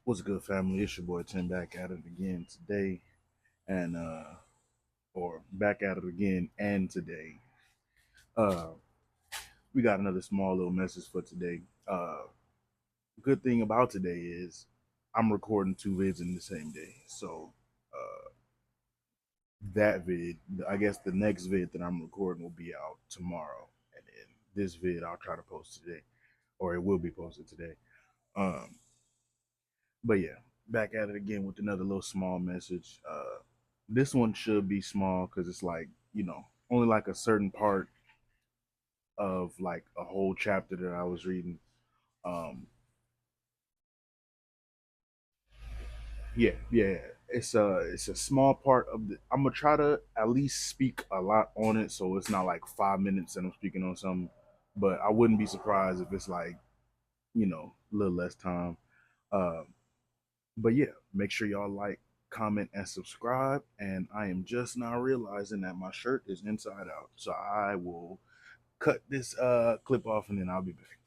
What's good, family? It's your boy Tim back at it again today, and or back at it again and today. Uh, we got another small little message for today. Good thing about today is I'm recording two vids in the same day, so uh, that vid, I guess the next vid that I'm recording will be out tomorrow, and then this vid I'll try to post today, or it will be posted today. Um, but yeah, back at it again with another little small message. This one should be small because it's like only like a certain part of like a whole chapter that I was reading. Um, yeah. It's a small part of the. I'm gonna try to at least speak a lot on it, so it's not like 5 minutes and I'm speaking on something. But I wouldn't be surprised if it's like a little less time. Uh, but yeah, make sure y'all like, comment, and subscribe. And I am just now realizing that my shirt is inside out, so I will cut this clip off and then I'll be back.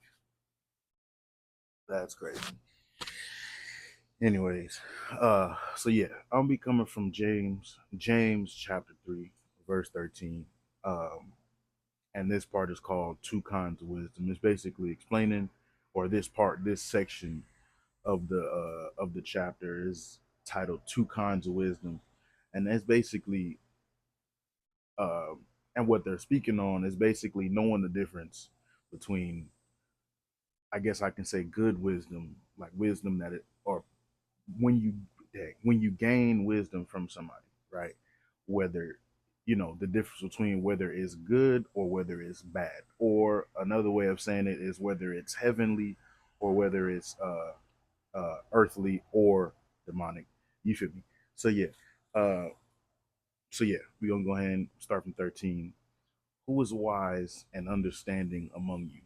That's crazy. Anyways, so yeah, I'll be coming from James chapter 3, verse 13. Um, and this part is called Two Kinds of Wisdom. It's basically explaining, or this section of the chapter is titled Two Kinds of Wisdom. And that's basically and what they're speaking on is basically knowing the difference between, I guess I can say, good wisdom, like wisdom that it, or when you when you gain wisdom from somebody, right? Whether the difference between whether it's good or whether it's bad, or another way of saying it is whether it's heavenly or whether it's earthly or demonic. You feel me? So yeah, uh, we're gonna go ahead and start from 13. Who is wise and understanding among you?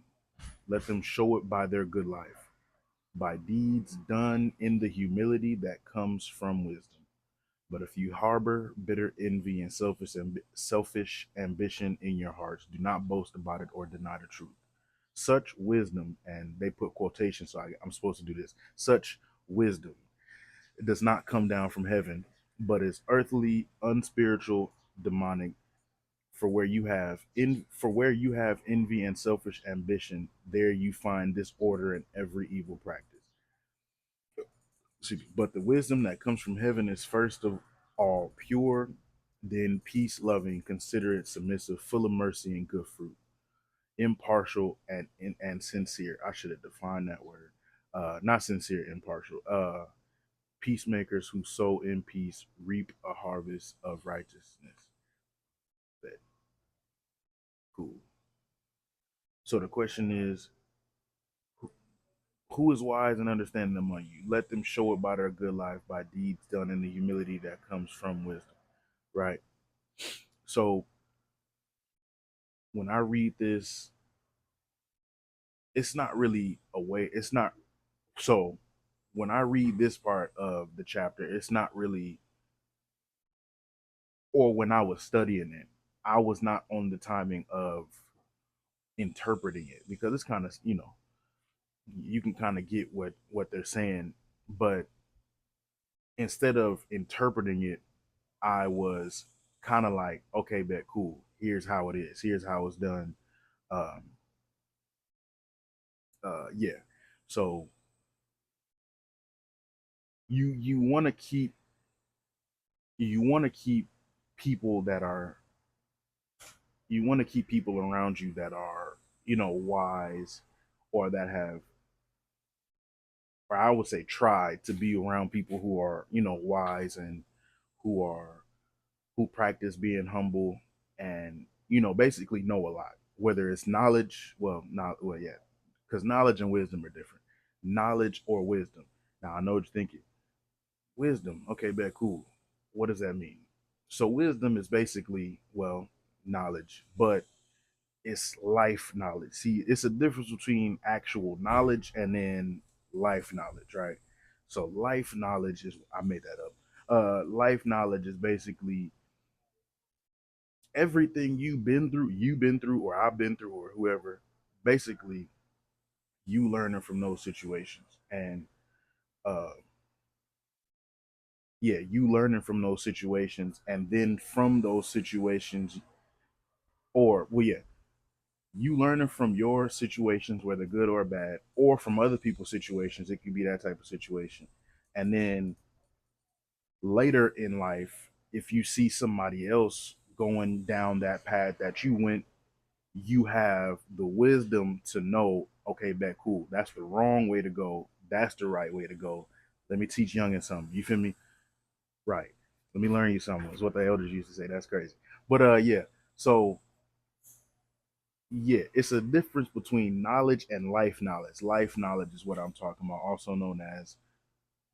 Let them show it by their good life, by deeds done in the humility that comes from wisdom. But if you harbor bitter envy and selfish ambition in your hearts, do not boast about it or deny the truth. Such wisdom, and they put quotations, so I'm supposed to do this. Such wisdom does not come down from heaven, but is earthly, unspiritual, demonic. For where you have envy and selfish ambition, there you find disorder and every evil practice. But the wisdom that comes from heaven is first of all pure, then peace loving, considerate, submissive, full of mercy and good fruit, impartial and sincere. I should have defined that word. Not sincere, impartial. Peacemakers who sow in peace reap a harvest of righteousness. That cool. So the question is, who is wise and understanding among you? Let them show it by their good life, by deeds done in the humility that comes from wisdom. Right. So when I read this, it's not really a way. It's not so. When I read this part of the chapter, it's not really, or when I was studying it, I was not on the timing of interpreting it because it's kind of you can kind of get what they're saying, but instead of interpreting it, I was kind of like, okay, bet, cool. Here's how it is. Here's how it's done. Um, yeah. So you want to keep you want to keep people that are you want to keep people around you that are wise, or that have, or I would say, try to be around people who are wise, and who are who practice being humble, and basically know a lot, whether it's knowledge, well, not well, yeah, because knowledge and wisdom are different. Knowledge or wisdom. Now I know what you're thinking. Wisdom, okay, bet, cool. What does that mean? So wisdom is basically, well, knowledge, but it's life knowledge. See, it's a difference between actual knowledge and then life knowledge, right? So life knowledge is, I made that up. Life knowledge is basically everything you've been through, or I've been through, or whoever. Basically, you learning from those situations, and yeah, you learning from those situations, and then from those situations, or well, yeah, you learning from your situations, whether good or bad, or from other people's situations. It could be that type of situation, and then later in life, if you see somebody else going down that path that you went, you have the wisdom to know, okay, bet cool, that's the wrong way to go. That's the right way to go. Let me teach youngin something. You feel me? Right. Let me learn you something. Is what the elders used to say. That's crazy. But yeah. So yeah, it's a difference between knowledge and life knowledge. Life knowledge is what I'm talking about, also known as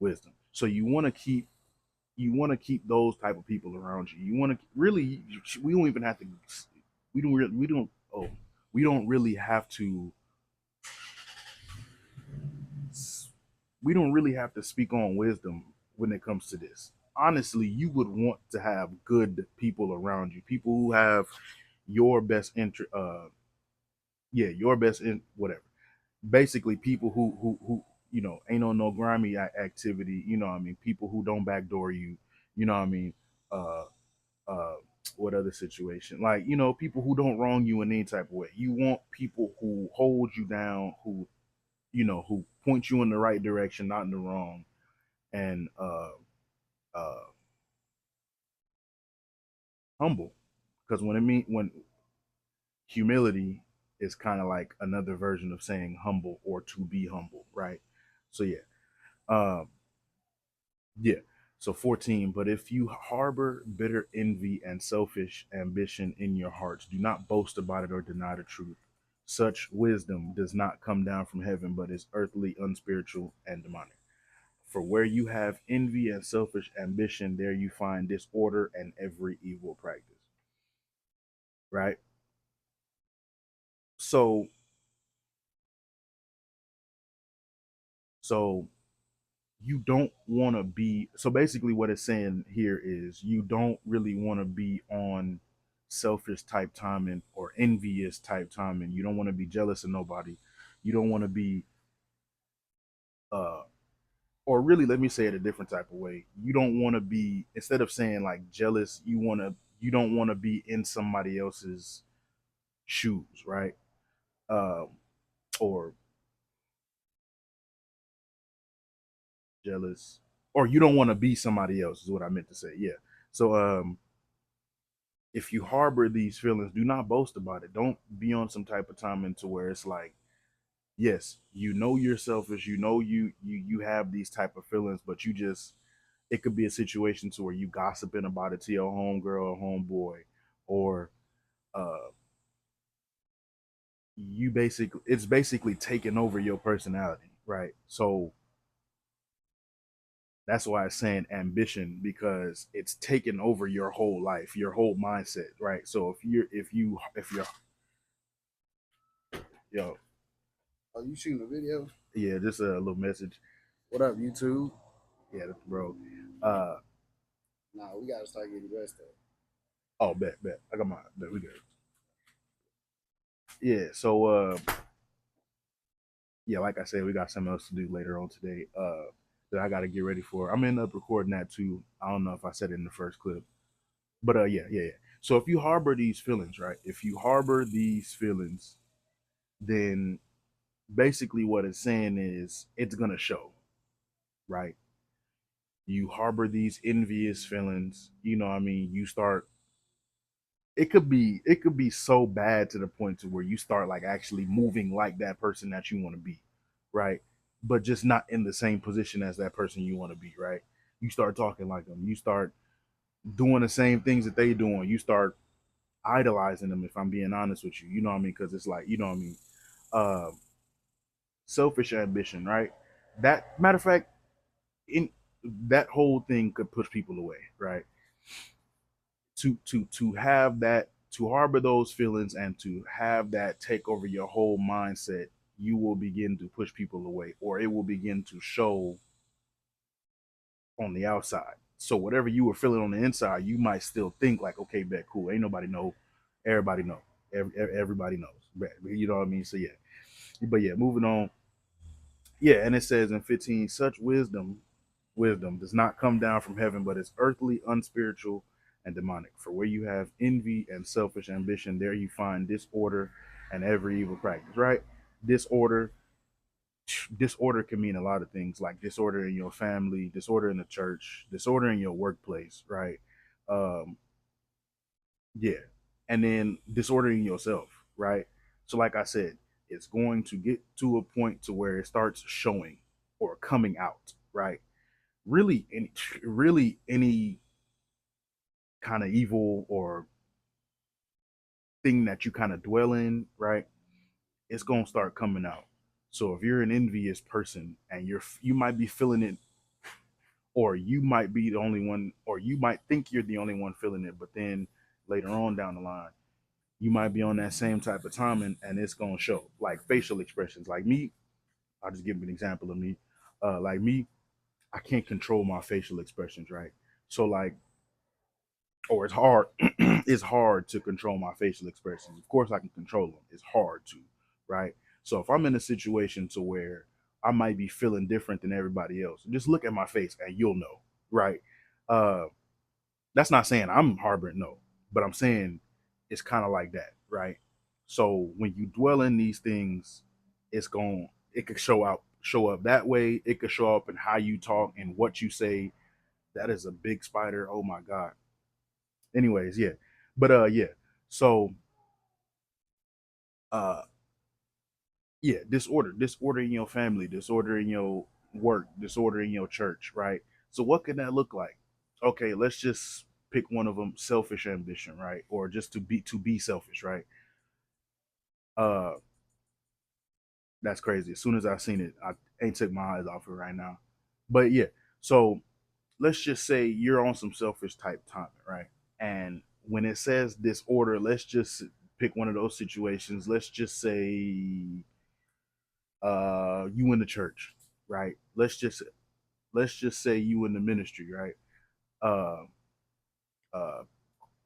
wisdom. So you want to keep those type of people around you. You want to really, we don't even have to, we don't really have to, we don't really have to speak on wisdom when it comes to this. Honestly, you would want to have good people around you, people who have your best interest, yeah, your best in whatever. Basically, people who ain't on no grimy activity. You know what I mean? People who don't backdoor you. You know what I mean? Uh, uh, what other situation? Like, people who don't wrong you in any type of way. You want people who hold you down, who point you in the right direction, not in the wrong, and uh, humble. Because when humility is kind of like another version of saying humble or to be humble, right? So yeah, um, yeah. So 14, but if you harbor bitter envy and selfish ambition in your hearts, do not boast about it or deny the truth. Such wisdom does not come down from heaven, but is earthly, unspiritual, and demonic. For where you have envy and selfish ambition, there you find disorder and every evil practice. Right? So, so you don't want to be. So basically, what it's saying here is you don't really want to be on selfish type timing or envious type timing. You don't want to be jealous of nobody. You don't want to be, uh, or really, let me say it a different type of way. You don't want to be, instead of saying like jealous, you don't want to be in somebody else's shoes, right? Um, or jealous, or you don't want to be somebody else is what I meant to say. Yeah. So if you harbor these feelings, do not boast about it. Don't be on some type of time into where it's like, yes, you're selfish, you have these type of feelings, but you just, it could be a situation to where you gossiping about it to your homegirl or homeboy, or uh it's basically taking over your personality, right? So that's why it's saying ambition, because it's taking over your whole life, your whole mindset, right? So if you're yo, Oh, you shooting a video? yeah, just a little message. What up, YouTube? Yeah, bro. Uh, Nah, we gotta start getting dressed up. oh, bet. I got my bet. We good. Yeah. So, yeah, like I said, we got something else to do later on today. That I got to get ready for. I'm end up recording that too. I don't know if I said it in the first clip, but yeah. So if you harbor these feelings, right? If you harbor these feelings, then basically what it's saying is it's gonna show, right? You harbor these envious feelings. You know, what I mean, you start, it could be so bad to the point to where you start like actually moving like that person that you want to be, right? But just not in the same position as that person you want to be, right? You start talking like them, you start doing the same things that they doing, you start idolizing them, if I'm being honest with you. You know what I mean? Because it's like, you know what I mean, uh selfish ambition, right? That matter of fact, in that whole thing could push people away, right? To have that, to harbor those feelings and to have that take over your whole mindset, you will begin to push people away, or it will begin to show on the outside. So whatever you were feeling on the inside, you might still think like, okay, bet cool, ain't nobody know, everybody know, everybody knows, you know what I mean? So yeah, but yeah, moving on. Yeah, and it says in 15, such wisdom, wisdom does not come down from heaven, but is earthly, unspiritual, and demonic. For where you have envy and selfish ambition, there you find disorder and every evil practice. Right? Disorder. Disorder can mean a lot of things, like disorder in your family, disorder in the church, disorder in your workplace. Right? Um, yeah, and then disorder in yourself. Right? So, like I said, it's going to get to a point to where it starts showing or coming out. Right? Really any kind of evil or thing that you kind of dwell in, right? It's gonna start coming out. So if you're an envious person and you might be feeling it, or you might be the only one, or you might think you're the only one feeling it, but then later on down the line, you might be on that same type of time, and it's gonna show, like facial expressions. Like me, I'll just give you an example of me. Like me, I can't control my facial expressions, right? So like, or it's hard it's hard to control my facial expressions. Of course I can control them, it's hard to, right? So if I'm in a situation to where I might be feeling different than everybody else, just look at my face and you'll know, right? uh that's not saying I'm harboring no, but I'm saying it's kind of like that, right? So when you dwell in these things, it could show up that way. It could show up in how you talk and what you say. That is a big spider, oh my god. Anyways, yeah. But yeah. So uh yeah, disorder in your family, disorder in your work, disorder in your church, right? So what can that look like? Okay, let's just pick one of them, selfish ambition, right? Or just to be selfish, right? Uh that's crazy. As soon as I seen it, I ain't took my eyes off it right now. But yeah, so let's just say you're on some selfish type timing, right? And when it says disorder, let's just pick one of those situations. Let's just say you in the church, right? Let's just say you in the ministry, right? Uh uh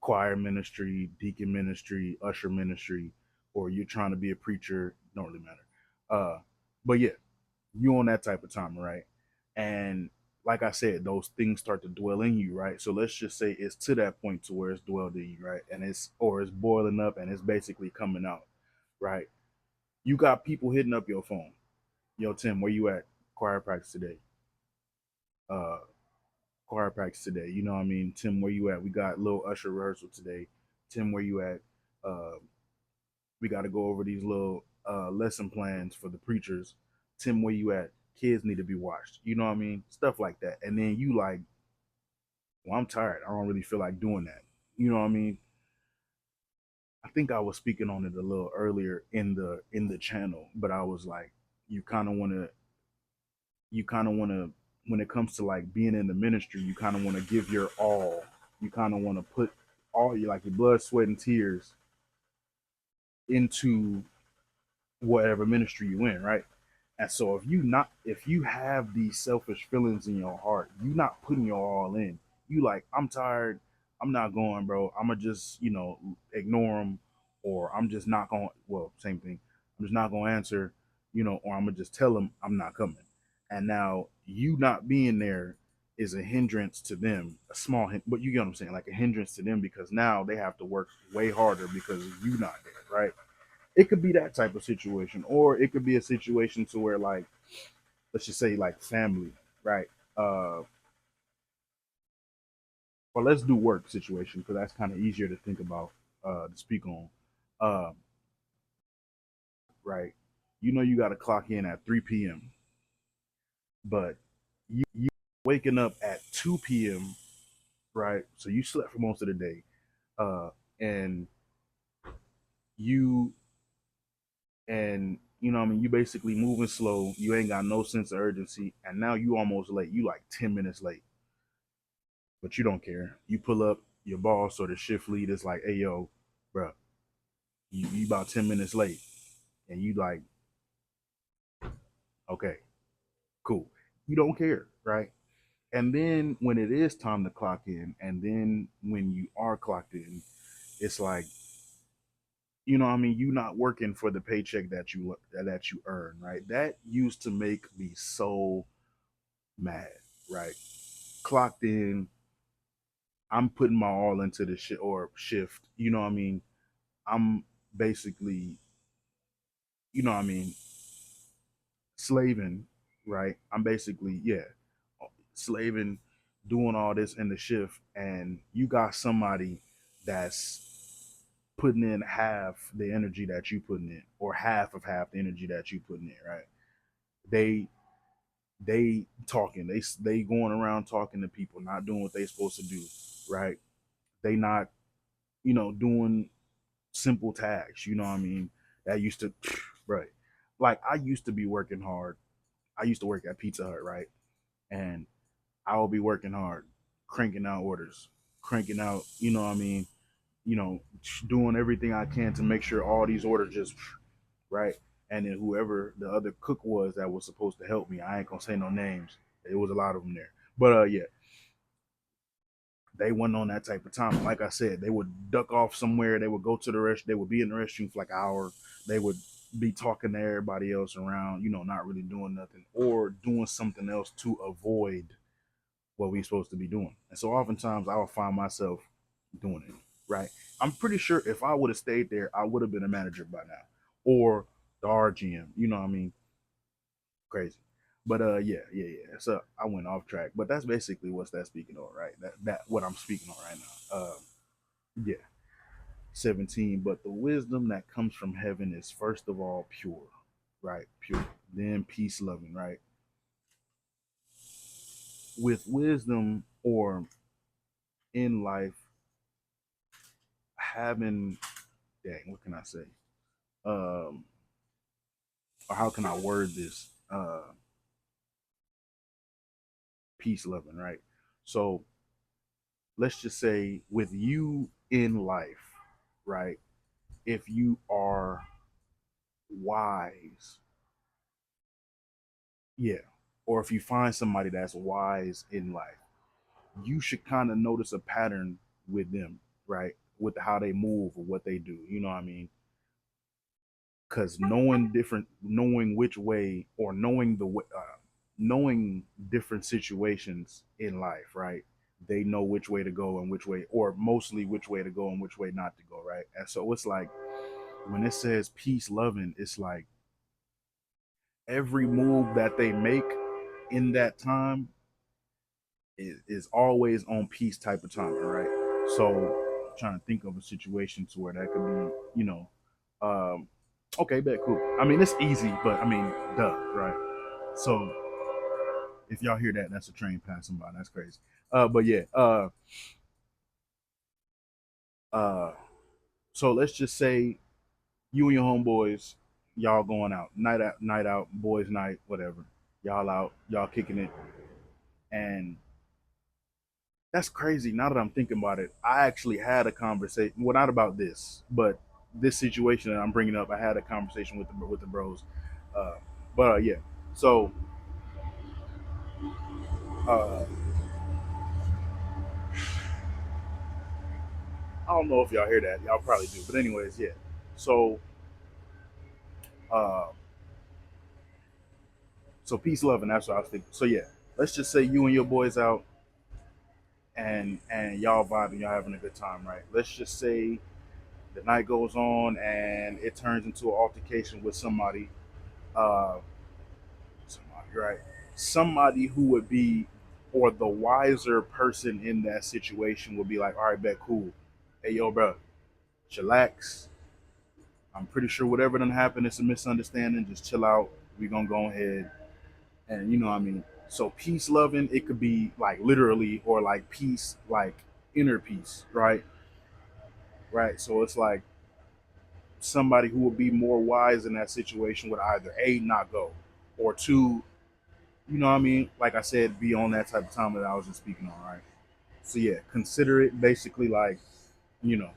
choir ministry, deacon ministry, usher ministry, or you're trying to be a preacher, don't really matter. But yeah, you on that type of time, right? And like I said, those things start to dwell in you, right? So let's just say it's to that point to where it's dwelled in you, right? And it's boiling up and it's basically coming out, right? You got people hitting up your phone. Yo, Tim, where you at? Choir practice today. Uh, choir practice today. You know what I mean? Tim, where you at? We got little usher rehearsal today. Tim, where you at? Uh, we got to go over these little lesson plans for the preachers. Tim, where you at? Kids need to be watched. You know what I mean? Stuff like that. And then you like, well, I'm tired. I don't really feel like doing that. You know what I mean? I think I was speaking on it a little earlier in the channel, but I was like, you kind of want to you kind of want to when it comes to like being in the ministry, you kind of want to give your all. You kind of want to put all your blood, sweat, and tears into whatever ministry you in, right? And so if you have these selfish feelings in your heart, you not putting your all in. You like, I'm tired, I'm not going, bro. I'ma just, ignore them, or I'm just not going, well, same thing. I'm just not gonna answer, or I'm gonna just tell them I'm not coming. And now you not being there is a hindrance to them, a small but you get what I'm saying, like a hindrance to them, because now they have to work way harder because you not there, right? It could be that type of situation, or it could be a situation to where, like, let's just say like family, right? uh or let's do work situation, because that's kind of easier to think about, to speak on. uh right, you got to clock in at 3 p.m., but you waking up at 2 p.m., right? So you slept for most of the day, uh and you you know what I mean, you basically moving slow, you ain't got no sense of urgency, and now you almost late, you like 10 minutes late, but you don't care. You pull up, your boss or the shift lead is like, "Hey, yo, bro, you about 10 minutes late," and you like, "Okay, cool." You don't care, right? And then when it is time to clock in, and then when you are clocked in, it's like, you know what I mean, you not working for the paycheck that you earn, right? That used to make me so mad, right? Clocked in, I'm putting my all into the shit or shift. You know what I mean? I'm basically, you know what I mean, slaving, right? I'm basically, yeah, slaving, doing all this in the shift, and you got somebody that's putting in half the energy that you putting in, or half the energy that you putting in, right? They they talking, they going around talking to people, not doing what they supposed to do, right? They not, doing simple tasks. You know what I mean? That used to, right? Like I used to be working hard. I used to work at Pizza Hut, right? And I will be working hard, cranking out orders, cranking out, you know what I mean? You know, doing everything I can to make sure all these orders just right. And then whoever the other cook was that was supposed to help me, I ain't gonna say no names. It was a lot of them there, but yeah, they wasn't on that type of time. Like I said, they would duck off somewhere. They would go to the rest. They would be in the restroom for like an hour. They would be talking to everybody else around, not really doing nothing or doing something else to avoid what we supposed to be doing. And so oftentimes I would find myself doing it. Right. I'm pretty sure if I would have stayed there, I would have been a manager by now, or the RGM. You know what I mean? Crazy. But yeah. So I went off track, but that's basically what's that speaking on, right? That what I'm speaking on right now. Yeah, 17. But the wisdom that comes from heaven is first of all pure, right? Pure. Then peace loving, right? With wisdom or in life, having, dang, what can I say? Um, or how can I word this? Peace loving, right? So let's just say with you in life, right? If you are wise, yeah, or if you find somebody that's wise in life, you should kind of notice a pattern with them, right? With how they move or what they do. You know what I mean? Because knowing which way, or knowing different situations in life, right? They know which way to go and which way, or mostly which way to go and which way not to go, right? And so it's like when it says peace loving, it's like every move that they make in that time is always on peace type of time, right? So I'm trying to think of a situation to where that could be, um, okay, bet cool. I mean, it's easy, but I mean, duh, right? So if y'all hear that, that's a train passing by. That's crazy. But yeah, uh, so let's just say you and your homeboys, y'all going out, night out, boys' night, whatever. Y'all out, y'all kicking it, and that's crazy. Now that I'm thinking about it, I actually had a conversation. Well, not about this, but this situation that I'm bringing up. I had a conversation with the bros. Uh, but yeah, so uh, I don't know if y'all hear that. Y'all probably do. But anyways, yeah. So uh, so peace, love, and that's what I was thinking. So yeah, let's just say you and your boys out, and y'all vibing, y'all having a good time, right? Let's just say the night goes on and it turns into an altercation with somebody. Uh, somebody, right? Somebody who would be, or the wiser person in that situation would be like, all right, bet, cool. Hey, yo, bro, chillax. I'm pretty sure whatever done happened, it's a misunderstanding. Just chill out. We gonna go ahead and you know what I mean. So peace loving, it could be like literally, or like peace, like inner peace, right? Right. So it's like somebody who would be more wise in that situation would either a not go, or two, you know what I mean? Like I said, be on that type of time that I was just speaking on, right? So yeah, consider it basically like, you know,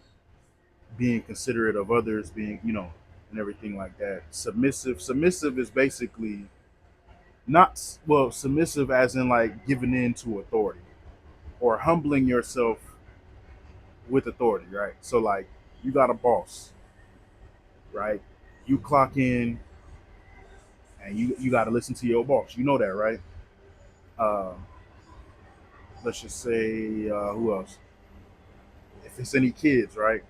being considerate of others, being, and everything like that. Submissive is basically not, well, submissive as in like giving in to authority or humbling yourself with authority, right? So like you got a boss, right? You clock in and you got to listen to your boss. You know that, right? let's just say who else? If it's any kids, right?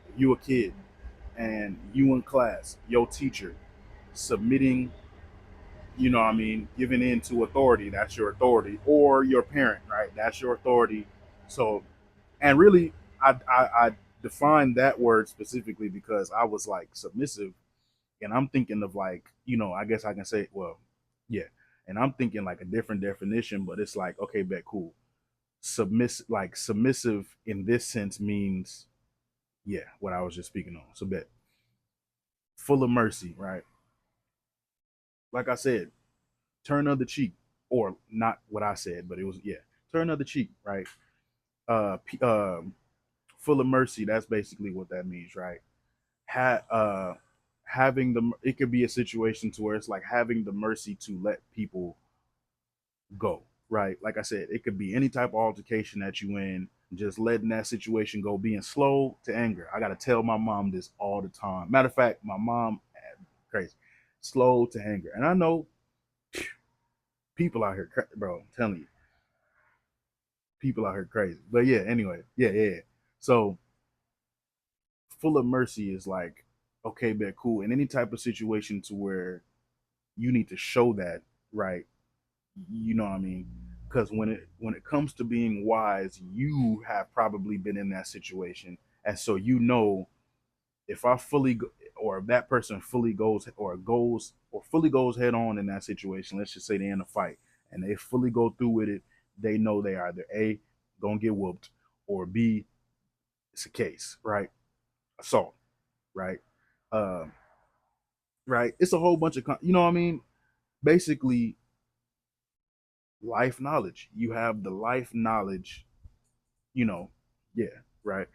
If you a kid and you in class, your teacher submitting, what I mean, giving in to authority, that's your authority, or your parent, right? That's your authority. So, and really, I defined that word specifically because I was like submissive, and I'm thinking of like, I guess I can say, well, yeah, and I'm thinking like a different definition, but it's like, okay, bet, cool. Submissive in this sense means, yeah, what I was just speaking on. So bet, full of mercy, right? Like I said, turn other cheek, or not what I said, but it was, yeah, turn other cheek, right? Uh, full of mercy. That's basically what that means, right? Having the, it could be a situation to where it's like having the mercy to let people go, right? Like I said, it could be any type of altercation that you in, just letting that situation go, being slow to anger. I gotta tell my mom this all the time. Matter of fact, my mom, crazy, slow to anger, and I know people out here, bro. I'm telling you, people out here crazy. But yeah, anyway, yeah, yeah. Yeah. So full of mercy is like, okay, bet, cool. In any type of situation to where you need to show that, right? You know what I mean? Because when it comes to being wise, you have probably been in that situation, and so if I fully or if that person fully goes head on in that situation. Let's just say they're in a fight and they fully go through with it. They know they either A, gonna get whooped, or B, it's a case, right? Assault, right? Um, right? It's a whole bunch of you know what I mean. Basically, life knowledge. You have the life knowledge, you know. Yeah, right.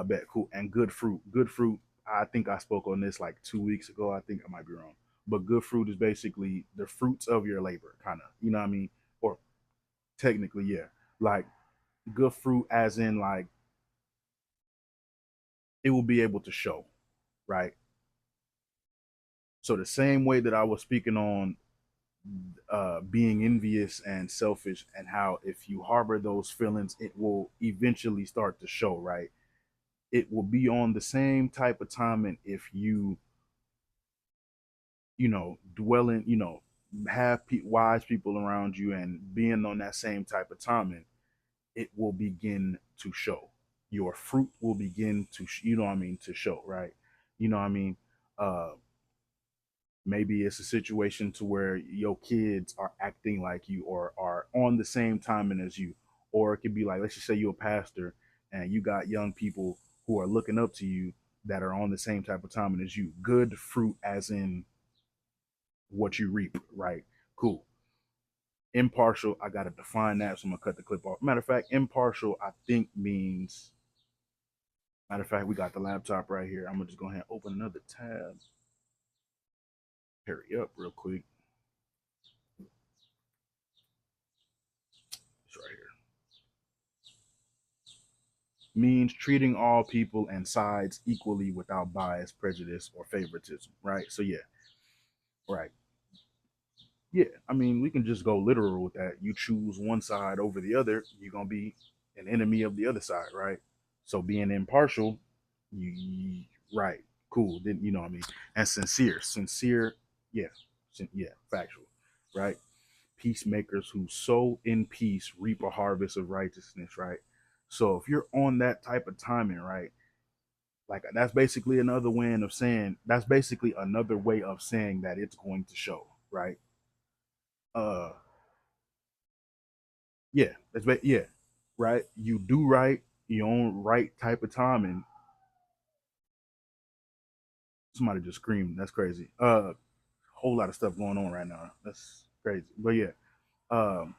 Bet cool and good fruit. Good fruit. I think I spoke on this like 2 weeks ago. I think I might be wrong, but good fruit is basically the fruits of your labor, kind of. You know what I mean? Or technically, yeah. Like good fruit, as in like it will be able to show, right? So the same way that I was speaking on being envious and selfish, and how if you harbor those feelings, it will eventually start to show, right? It will be on the same type of timing if dwelling, have wise people around you and being on that same type of timing, it will begin to show. Your fruit will begin to, you know what I mean, to show, right? You know what I mean? Uh, Maybe it's a situation to where your kids are acting like you or are on the same timing as you, or it could be like, let's just say you're a pastor and you got young people who are looking up to you that are on the same type of timing as you. Good fruit, as in what you reap, right? Cool. Impartial, I gotta define that, so I'm gonna cut the clip off. Matter of fact, impartial, I think means. Matter of fact, we got the laptop right here. I'm gonna just go ahead and open another tab. Hurry up, real quick. It's right here. Means treating all people and sides equally without bias, prejudice, or favoritism. Right. So yeah. Right. Yeah. I mean, we can just go literal with that. You choose one side over the other, you're gonna be an enemy of the other side, right? So being impartial, right, cool. Then you know what I mean. And sincere, yeah, yeah, factual, right? Peacemakers who sow in peace reap a harvest of righteousness, right? So if you're on that type of timing, right, like that's basically another way of saying that it's going to show, right? Uh, yeah, yeah, right. You do right, you own right type of timing. Somebody just screamed. That's crazy. Whole lot of stuff going on right now. That's crazy. But yeah, um,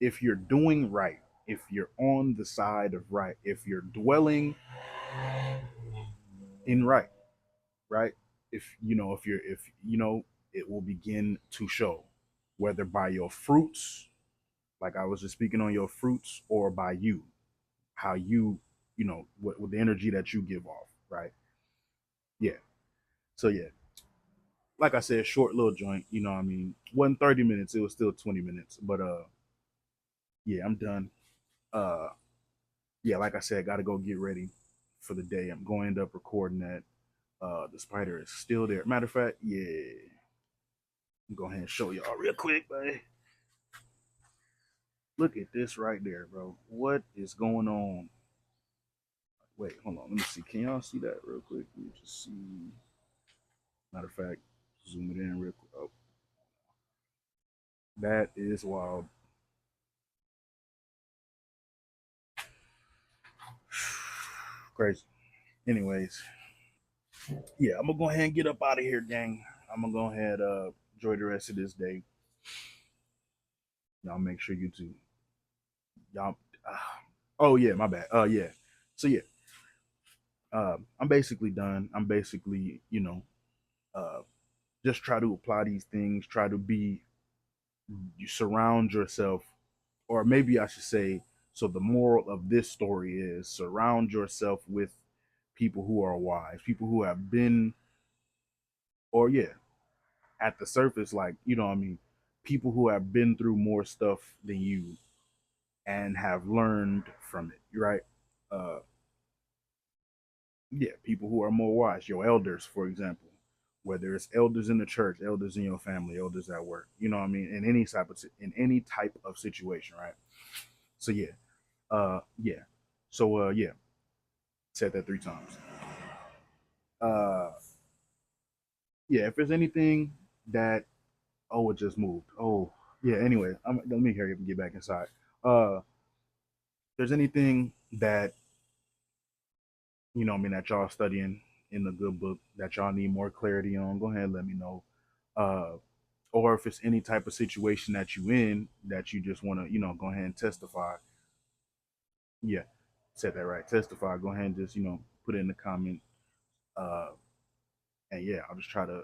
if you're doing right, if you're on the side of right, if you're dwelling in right, right? If it will begin to show, whether by your fruits, like I was just speaking on your fruits, or by you, how you, with the energy that you give off, right? Yeah. So yeah, like I said, short little joint. You know, what I mean, wasn't 30 minutes. It was still 20 minutes, but yeah, I'm done. Uh, yeah, like I said, got to go get ready for the day. I'm going to end up recording that. The spider is still there. Matter of fact, yeah, I'm go ahead and show y'all real quick, buddy. Look at this right there, bro. What is going on? Wait, hold on. Let me see. Can y'all see that real quick? Let me just see. Matter of fact, zoom it in real quick. Oh, that is wild. Crazy. Anyways, yeah, I'm gonna go ahead and get up out of here, gang. I'm gonna go ahead enjoy the rest of this day. Y'all make sure you too. Y'all. Uh, oh yeah, my bad. Yeah. So yeah, I'm basically done. I'm basically, uh, just try to apply these things. Try to be. You surround yourself, or maybe I should say. So the moral of this story is surround yourself with people who are wise, people who have been, or yeah, at the surface, like, what I mean, people who have been through more stuff than you and have learned from it, right? Uh, yeah, people who are more wise, your elders, for example, whether it's elders in the church, elders in your family, elders at work, you know what I mean, in any type of situation, right? So yeah, yeah, said that 3 times. Uh, yeah, if there's anything that, oh, it just moved. Oh, yeah. Anyway, let me hurry up and get back inside. If there's anything that, I mean, that y'all studying in the good book that y'all need more clarity on, go ahead and let me know. Uh, or if it's any type of situation that you in that you just want to, go ahead and testify. Yeah, said that right. Testify. Go ahead and just, put it in the comment. Uh, and yeah, I'll just try to,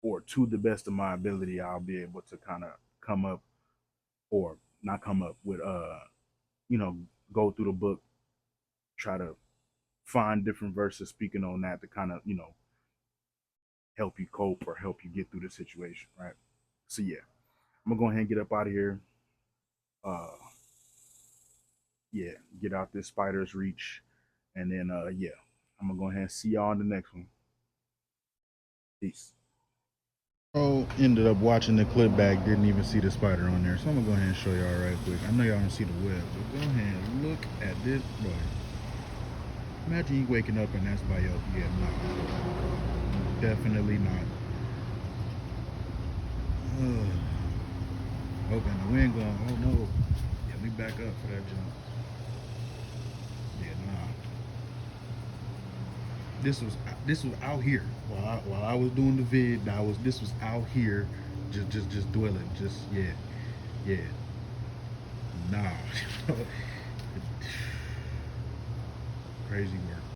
or to the best of my ability, I'll be able to kind of come up, or not come up with, you know, go through the book, try to find different verses speaking on that to kind of, help you cope or help you get through the situation, right? So yeah, I'm gonna go ahead and get up out of here. Uh, yeah, get out this spider's reach, and then yeah, I'm gonna go ahead and see y'all in the next one. Peace. Oh, ended up watching the clip back, didn't even see the spider on there, so I'm gonna go ahead and show y'all right quick. I know y'all don't see the web, but go ahead and look at this boy. Imagine you waking up and that's by your, yeah, no, definitely not. Hoping the wind going, oh no, yeah, we back up for that jump. Yeah, nah. This was out here while I was doing the vid. This was out here, just dwelling, just yeah, nah. Crazy work.